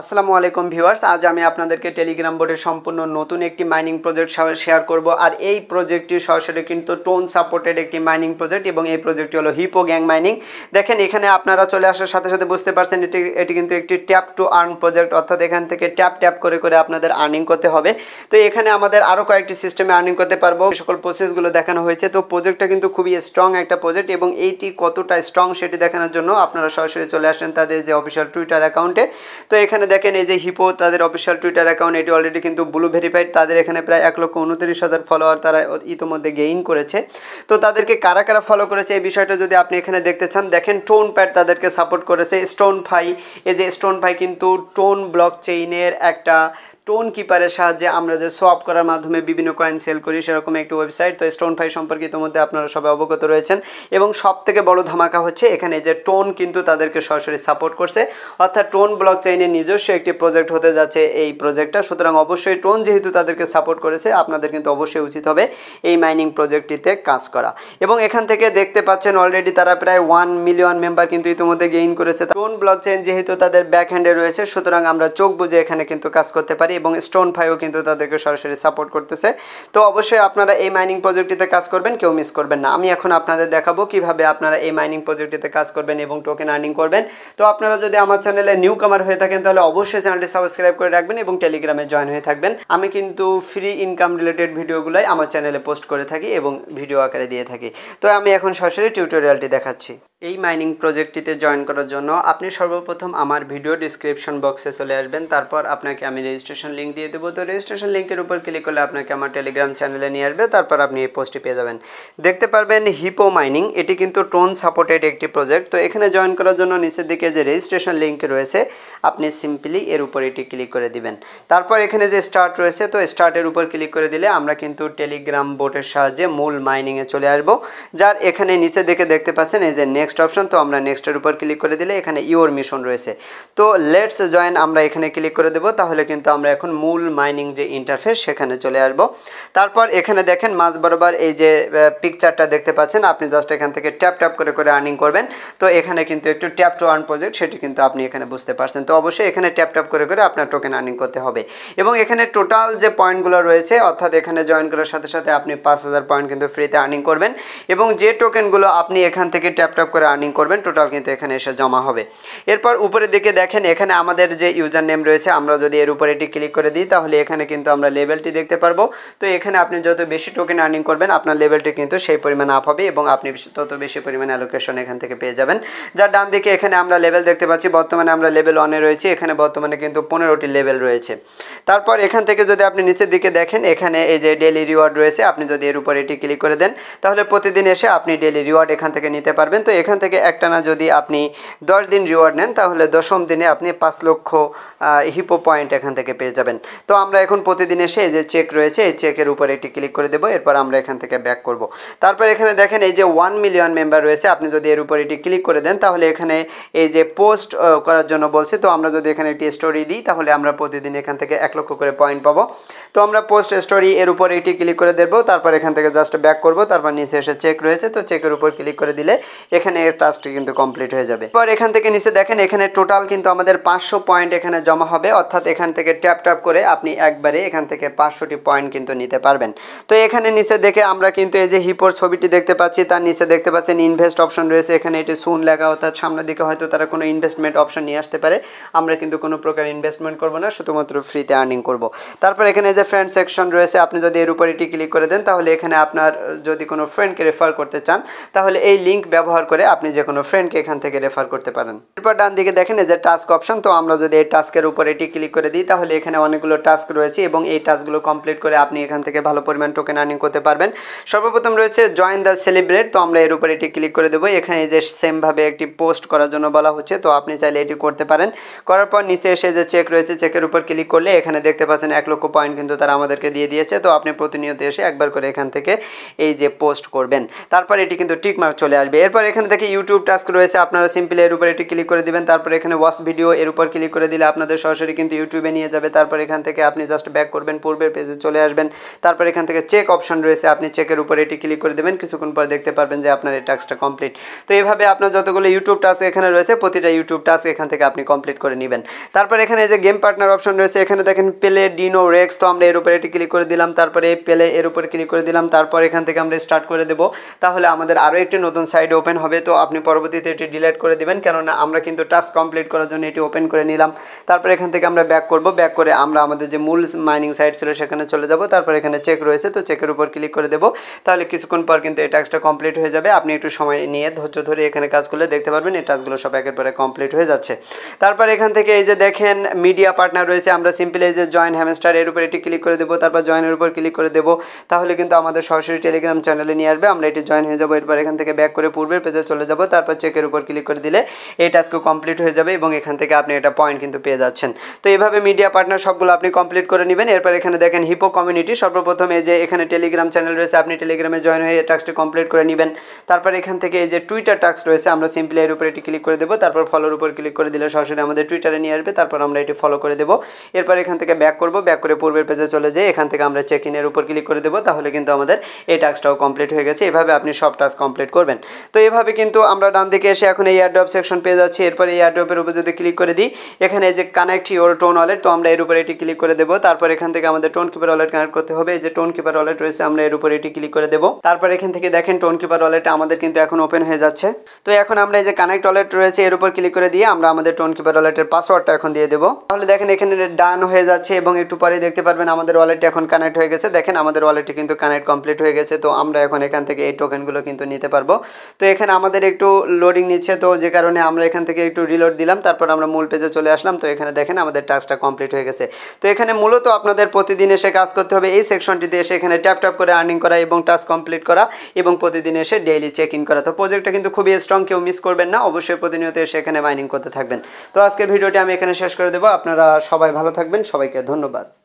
আসসালামু আলাইকুম ভিউয়ার্স, আজ আমি আপনাদেরকে টেলিগ্রাম বোর্ডের সম্পূর্ণ নতুন একটি মাইনিং প্রজেক্ট শেয়ার করব। আর এই প্রজেক্টটি সরাসরি কিন্তু টোন সাপোর্টেড একটি মাইনিং প্রজেক্ট এবং এই প্রজেক্টটি হলো হিপো গ্যাং মাইনিং। দেখেন এখানে আপনারা চলে আসার সাথে সাথে বুঝতে পারছেন এটি কিন্তু একটি ট্যাপ টু আর্ন প্রজেক্ট, অর্থাৎ এখান থেকে ট্যাপ করে করে আপনাদের আর্নিং করতে হবে। তো এখানে আমাদের আরও কয়েকটি সিস্টেমে আর্নিং করতে পারবো, সকল প্রসেসগুলো দেখানো হয়েছে। তো প্রজেক্টটা কিন্তু খুবই স্ট্রং একটা প্রজেক্ট এবং এইটি কতটা স্ট্রং সেটি দেখানোর জন্য আপনারা সরাসরি চলে আসেন তাদের যে অফিসিয়াল টুইটার অ্যাকাউন্টে। তো এখানে দেখেন এই যে হিপো তাদের অফিসিয়াল টুইটার অ্যাকাউন্ট, এটি অলরেডি কিন্তু ব্লু ভেরিফাইড। তাদের এখানে প্রায় 1,29,000 ফলোয়ার তারা ইতিমধ্যে গেইন করেছে। তো তাদেরকে কারা কারা ফলো করেছে এই বিষয়টা যদি আপনি এখানে দেখতে চান, দেখেন টোন প্যাড তাদেরকে সাপোর্ট করেছে। স্টোন ফাই, এই যে স্টোন ফাই কিন্তু টোন ব্লক চেইনের একটা টোন কিপারের সাহায্যে আমরা যে সোয়াপ করার মাধ্যমে বিভিন্ন কয়েন সেল করি সেরকম একটি ওয়েবসাইট। তো স্টোন ফাই সম্পর্কে ইতিমধ্যে আপনারা সবাই অবগত রয়েছেন। এবং সব থেকে বড় ধামাকা হচ্ছে এখানে যে টোন কিন্তু তাদেরকে সরাসরি সাপোর্ট করছে, অর্থাৎ টোন ব্লক চেইনের নিজস্ব একটি প্রজেক্ট হতে যাচ্ছে এই প্রজেক্টটা। সুতরাং অবশ্যই টোন যেহেতু তাদেরকে সাপোর্ট করেছে, আপনাদের কিন্তু অবশ্যই উচিত হবে এই মাইনিং প্রজেক্টটিতে কাজ করা। এবং এখান থেকে দেখতে পাচ্ছেন অলরেডি তারা প্রায় 1 মিলিয়ন মেম্বার কিন্তু ইতিমধ্যে গেইন করেছে। টোন ব্লক চেইন যেহেতু তাদের ব্যাক হ্যান্ডে রয়েছে, সুতরাং আমরা চোখ বুঝে এখানে কিন্তু কাজ করতে পারি এবং স্টোন ফাইও কিন্তু তাদেরকে সরাসরি সাপোর্ট করতেছে। তো অবশ্যই আপনারা এই মাইনিং প্রজেক্টটিতে কাজ করবেন, কেউ মিস করবেন না। আমি এখন আপনাদের দেখাবো কিভাবে আপনারা এই মাইনিং প্রজেক্টটিতে কাজ করবেন এবং টোকেন আর্নিং করবেন। তো আপনারা যদি আমার চ্যানেলে নিউ কামার হয়ে থাকেন তাহলে অবশ্যই চ্যানেলটি সাবস্ক্রাইব করে রাখবেন এবং টেলিগ্রামে জয়েন হয়ে থাকবেন। আমি কিন্তু ফ্রি ইনকাম রিলেটেড ভিডিওগুলোই আমার চ্যানেলে পোস্ট করে থাকি এবং ভিডিও আকারে দিয়ে থাকি। তো আমি এখন সরাসরি টিউটোরিয়ালটি দেখাচ্ছি। এই মাইনিং প্রজেক্টটিতে জয়েন করার জন্য আপনি সর্বপ্রথম আমার ভিডিও ডিসক্রিপশন বক্সে চলে আসবেন। তারপর আপনাকে আমি রেজিস্ট্রেশন লিঙ্ক দিয়ে দেবো। তো রেজিস্ট্রেশন লিঙ্কের উপর ক্লিক করলে আপনাকে আমার টেলিগ্রাম চ্যানেলে নিয়ে আসবে। তারপর আপনি এই পোস্টটি পেয়ে যাবেন। দেখতে পারবেন হিপো মাইনিং, এটি কিন্তু টোন সাপোর্টেড একটি প্রজেক্ট। তো এখানে জয়েন করার জন্য নিচের দিকে যে রেজিস্ট্রেশন লিঙ্ক রয়েছে আপনি সিম্পলি এর উপর এটি ক্লিক করে দিবেন। তারপর এখানে যে স্টার্ট রয়েছে, তো স্টার্টের উপর ক্লিক করে দিলে আমরা কিন্তু টেলিগ্রাম বোটের সাহায্যে মূল মাইনিংয়ে চলে আসব। যার এখানে নিচে দিকে দেখতে পাচ্ছেন এই যে নেক্সট অপশন, তো আমরা নেক্সটের উপর ক্লিক করে দিলে এখানে ইওর মিশন রয়েছে। তো লেটস জয়েন আমরা এখানে ক্লিক করে দেবো। তাহলে কিন্তু আমরা এখন মূল মাইনিং যে ইন্টারফেস সেখানে চলে আসব। তারপর এখানে দেখেন মাঝ বরাবর এই যে পিকচারটা দেখতে পাচ্ছেন, আপনি জাস্ট এখান থেকে ট্যাপ করে করে আর্নিং করবেন। তো এখানে কিন্তু একটু ট্যাপ টু আর্ন প্রজেক্ট, সেটি কিন্তু আপনি এখানে বুঝতে পারছেন। তো অবশ্যই এখানে ট্যাপ করে করে আপনার টোকেন আর্নিং করতে হবে। এবং এখানে টোটাল যে পয়েন্টগুলো রয়েছে, অর্থাৎ এখানে জয়েন করার সাথে সাথে আপনি 5,000 পয়েন্ট কিন্তু ফ্রিতে আর্নিং করবেন এবং যে টোকেনগুলো আপনি এখান থেকে ট্যাপ করে আর্নিং করবেন টোটাল কিন্তু এখানে এসে জমা হবে। এরপর উপরের দিকে দেখেন এখানে আমাদের যে ইউজার নেম রয়েছে, আমরা যদি এর উপরে এটি ক্লিক করে দিই তাহলে এখানে কিন্তু আমরা লেভেলটি দেখতে পারবো। তো এখানে আপনি যত বেশি টোকেন আর্নিং করবেন আপনার লেভেলটি কিন্তু সেই পরিমাণ আপ হবে এবং আপনি তত বেশি পরিমাণে অ্যালোকেশন এখান থেকে পেয়ে যাবেন। যার ডান দিকে এখানে আমরা লেভেল দেখতে পাচ্ছি, বর্তমানে আমরা লেভেল 1-এ রয়েছি। এখানে বর্তমানে কিন্তু 15টি লেভেল রয়েছে। তারপর এখান থেকে যদি আপনি নিচের দিকে দেখেন এখানে এই যে ডেইলি রিওয়ার্ড রয়েছে, আপনি যদি এর উপর এটি ক্লিক করে দেন তাহলে প্রতিদিন এসে আপনি ডেইলি রিওয়ার্ড এখান থেকে নিতে পারবেন। তো এখান থেকে একটানা যদি আপনি 10 দিন রিওয়ার্ড নেন তাহলে 10ম দিনে আপনি 5 লক্ষ হিপো পয়েন্ট এখান থেকে পেয়ে যাবেন। তো আমরা এখন প্রতিদিন এসে এই যে চেক রয়েছে এই চেকের উপর এটি ক্লিক করে দেবো। এরপর আমরা এখান থেকে ব্যাক করব। তারপর এখানে দেখেন এই যে 1 মিলিয়ন মেম্বার রয়েছে, আপনি যদি এর উপর এটি ক্লিক করে দেন তাহলে এখানে এই যে পোস্ট করার জন্য বলছে। তো আমরা যদি এখানে একটি স্টোরি দিই তাহলে আমরা প্রতিদিন এখান থেকে 1 লক্ষ করে পয়েন্ট পাবো। তো আমরা পোস্ট স্টোরি এর উপর এটি ক্লিক করে দেবো। তারপর এখান থেকে জাস্ট ব্যাক করব। তারপর নিচে এসে চেক রয়েছে, তো চেকের উপর ক্লিক করে দিলে এখানে টাস্কটি কিন্তু কমপ্লিট হয়ে যাবে। এরপর এখান থেকে নিচে দেখেন এখানে টোটাল কিন্তু আমাদের 500 পয়েন্ট এখানে জমা হবে, অর্থাৎ এখান থেকে ট্যাপ করে আপনি একবারে এখান থেকে 500টি পয়েন্ট কিন্তু নিতে পারবেন। তো এখানে নিচে দেখে আমরা কিন্তু এই যে হিপোর ছবিটি দেখতে পাচ্ছি, তার নিচে দেখতে পাচ্ছেন ইনভেস্ট অপশন রয়েছে। এখানে এটি সুন লেখা, অর্থাৎ সামনের দিকে হয়তো তারা কোনো ইনভেস্টমেন্ট অপশন নিয়ে আসতে পারে। আমরা কিন্তু কোনো প্রকার ইনভেস্টমেন্ট করব না, শুধুমাত্র ফ্রিতে আর্নিং করব। তারপর এখানে যে ফ্রেন্ড সেকশন রয়েছে, আপনি যদি এর উপর এটি ক্লিক করে দেন তাহলে এখানে আপনার যদি কোনো ফ্রেন্ডকে রেফার করতে চান তাহলে এই লিঙ্ক ব্যবহার করে আপনি যে কোনো ফ্রেন্ডকে এখান থেকে রেফার করতে পারেন। এরপর ডান দিকে দেখেন এই যে টাস্ক অপশন, তো আমরা যদি এই টাস্কের উপর এটি ক্লিক করে দিই তাহলে এখানে অনেকগুলো টাস্ক রয়েছে এবং এই টাস্কগুলো কমপ্লিট করে আপনি এখান থেকে ভালো পরিমাণ টোকেন আর্নিং করতে পারবেন। সর্বপ্রথম রয়েছে জয়েন দ্য সেলিব্রেট, তো আমরা এর উপর এটি ক্লিক করে দেবো। এখানে যে সেমভাবে একটি পোস্ট করার জন্য বলা হচ্ছে, তো আপনি চাইলে এটি করতে পারেন। করার পর নিচে এসে যে চেক রয়েছে চেকের উপর ক্লিক করলে এখানে দেখতে পাচ্ছেন 1 লক্ষ পয়েন্ট কিন্তু তারা আমাদেরকে দিয়ে দিয়েছে। তো আপনি প্রতিনিয়ত এসে একবার করে এখান থেকে এই যে পোস্ট করবেন, তারপর এটি কিন্তু টিক মার্ক চলে আসবে। এরপর এখানে থেকে ইউটিউব টাস্ক রয়েছে, আপনারা সিম্পলি এর উপর এটি ক্লিক করে দিবেন। তারপর এখানে ওয়াচ ভিডিও এর উপর ক্লিক করে দিলে আপনাদের সরাসরি কিন্তু ইউটিউবে নিয়ে যাবে। তারপর এখান থেকে আপনি জাস্ট ব্যাক করবেন, পূর্বের পেজে চলে আসবেন, তারপর এখান থেকে চেক অপশন রয়েছে, আপনি চেকের উপর এটি ক্লিক করে দেবেন, কিছুক্ষণ পর দেখতে পারবেন যে আপনার এই টাস্কটা কমপ্লিট। তো এইভাবে আপনার যতগুলো ইউটিউব টাস্ক এখানে রয়েছে প্রতিটা ইউটিউব টাস্ক এখান থেকে আপনি কমপ্লিট করে নেবেন। তারপর এখানে যে গেম পার্টনার অপশন রয়েছে, এখানে দেখেন প্লে ডিনো রেক্স, তো আমরা এর উপরে এটি ক্লিক করে দিলাম, তারপরে প্লে এর উপরে ক্লিক করে দিলাম, তারপর এখান থেকে আমরা স্টার্ট করে দেব। তাহলে আমাদের আরও একটি নতুন সাইড ওপেন হবে, তো আপনি পরবর্তীতে এটি ডিলিট করে দিবেন, কেননা আমরা কিন্তু টাস্ক কমপ্লিট করার জন্য এটি ওপেন করে নিলাম। তারপর এখান থেকে আমরা ব্যাক করব, ব্যাক করে আমরা আমাদের যে মূল মাইনিং সাইট ছিল সেখানে চলে যাব। তারপর এখানে চেক রয়েছে, তো চেকের উপর ক্লিক করে দেব। তাহলে কিছুক্ষণ পর কিন্তু এই টাস্কটা কমপ্লিট হয়ে যাবে। আপনি একটু সময় নিয়ে ধৈর্য ধরে এখানে কাজ করলে দেখতে পারবেন এই টাস্কগুলো সব একের পরে কমপ্লিট হয়ে যাচ্ছে। তারপর এখান থেকে এই যে দেখেন মিডিয়া পার্টনার রয়েছে, আমরা সিম্পলি এই যে জয়েন হ্যামস্টার এর উপর এটি ক্লিক করে দেব, তারপর জয়েনের উপর ক্লিক করে দেব। তাহলে কিন্তু আমাদের সরাসরি টেলিগ্রাম চ্যানেলে নিয়ে আসবে, আমরা এটি জয়েন হয়ে যাব। এরপর এখান থেকে ব্যাক করে পূর্বের পেজে চলে যাব, তারপর চেকের উপর ক্লিক করে দিলে এই টাস্কও কমপ্লিট হয়ে যাবে এবং এখান থেকে আপনি এটা পয়েন্ট কিন্তু পেয়ে যাচ্ছেন। তো এইভাবে মিডিয়া পার্টনার সবগুলো আপনি কমপ্লিট করে নেবেন। এরপর এখানে দেখেন হিপো কমিউনিটি, সর্বপ্রথম এই যে এখানে টেলিগ্রাম চ্যানেল রয়েছে, আপনি টেলিগ্রামে জয়েন হয়ে এই টাস্কটি কমপ্লিট করে নেবেন। তারপর এখান থেকে এই যে টুইটার টাস্ক রয়েছে, আমরা সিম্পলি এর উপর এটি ক্লিক করে দেব, তারপর ফলোর উপর ক্লিক করে দিলে সরাসরি আমাদের টুইটারে নিয়ে আসবে, তারপর আমরা এটি ফলো করে দেব। এরপর এখান থেকে ব্যাক করব, ব্যাক করে পূর্বের পেজে চলে যাই, এখান থেকে আমরা চেক ইনের উপর ক্লিক করে দেব। তাহলে কিন্তু আমাদের এই টাস্কটাও কমপ্লিট হয়ে গেছে। এভাবে আপনি সব টাস্ক কমপ্লিট করবেন। তো এভাবে কিন্তু আমরা ডান দিকে এসে এখন এই এয়ারড্রপ সেকশন পেয়ে যাচ্ছি। এরপর এই এয়ারড্রপের উপর যদি ক্লিক করে দিই, এখানে এই যে কানেক্ট ইউর টোন ওয়ালেট, তো আমরা এর উপর এটি ক্লিক করে দেব। তারপর এখান থেকে আমাদের টোন কিপার ওয়ালেট কানেক্ট করতে হবে, এই যে টোন কিপার ওয়ালেট রয়েছে, আমরা এর উপর এটি ক্লিক করে দেব। তারপর এখান থেকে দেখেন টোন কিপার ওয়ালেট আমাদের কিন্তু এখন ওপেন হয়ে যাচ্ছে। তো এখন আমরা এই যে কানেক্ট ওয়ালেট রয়েছে এর উপর ক্লিক করে দিয়ে আমরা আমাদের টোন কিপার ওয়ালেটের পাসওয়ার্ডটা এখন দিয়ে দেব। তাহলে দেখেন এখানে ডান হয়ে যাচ্ছে এবং একটু পরে দেখতে পারবেন আমাদের ওয়ালেটটি এখন কানেক্ট হয়ে গেছে। দেখেন আমাদের ওয়ালেটটি কিন্তু কানেক্ট কমপ্লিট হয়ে গেছে। তো আমরা এখন এখান থেকে এই টোকেনগুলো কিন্তু নিতে পারবো। তো এখানে আমাদের একটু লোডিং নিচ্ছে, তো যে কারণে আমরা এখান থেকে একটু রিলোড দিলাম, তারপর আমরা মূল পেজে চলে আসলাম। তো এখানে দেখেন আমাদের টাস্কটা কমপ্লিট হয়ে গেছে। তো এখানে মূলত আপনাদের প্রতিদিন এসে কাজ করতে হবে, এই সেকশনটিতে এসে এখানে ট্যাপ ট্যাপ করে আর্নিং করা এবং টাস্ক কমপ্লিট করা এবং প্রতিদিন এসে ডেইলি চেক ইন করা। তো প্রজেক্টটা কিন্তু খুবই স্ট্রং, কেউ মিস করবেন না, অবশ্যই প্রতিনিয়ত এসে এখানে মাইনিং করতে থাকবেন। তো আজকের ভিডিওটি আমি এখানে শেষ করে দেবো। আপনারা সবাই ভালো থাকবেন, সবাইকে ধন্যবাদ।